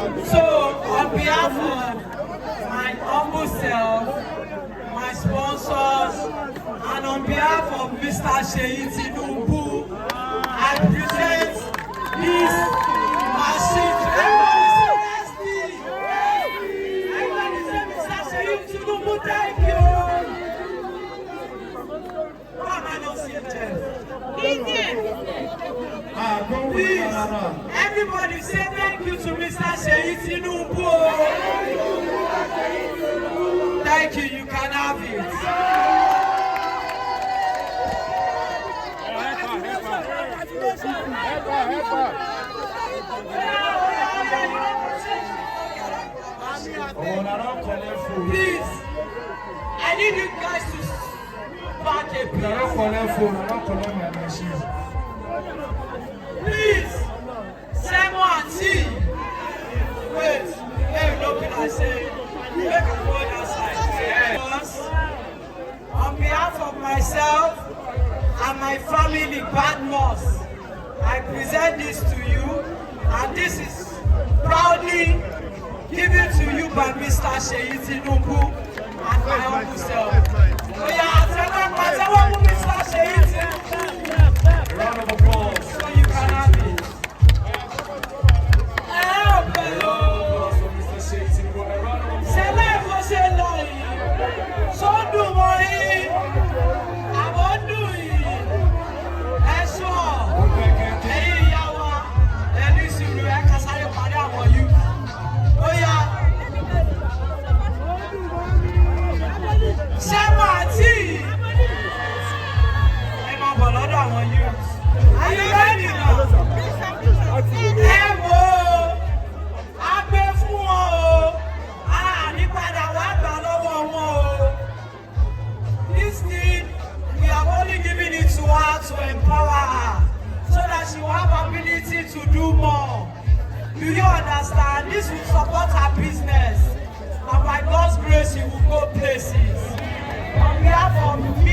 So, on behalf of my humble self, my sponsors, and on behalf of Mr. Seyi Tinubu, I present this machine to everybody. Everybody say Mr. Seyi Tinubu, thank you. Why am I not seeing Jeff? Please, everybody say thank you to Mr. Seyi Tinubu. Thank you, you can have it. Please, I need you guys to back a please, Simon and T. Wait, hey, look what I say. Make a phone outside. On behalf of myself and my family, Badmus, I present this to you, and this is proudly given to you by Mr. Seyi Tinubu and my humble self. So yeah, Mr. Seyi Tinubu. Round of applause. So you can have it. Hello. So do my I won't do it. That's all. Hey, Yawa. And this is the Kasari Pada for you. Oh, yeah. Samati. I'm a Bolada on you. Are you ready now? To empower her so that she will have ability to do more. Do you understand? This will support her business, and by God's grace she will go places. On behalf of me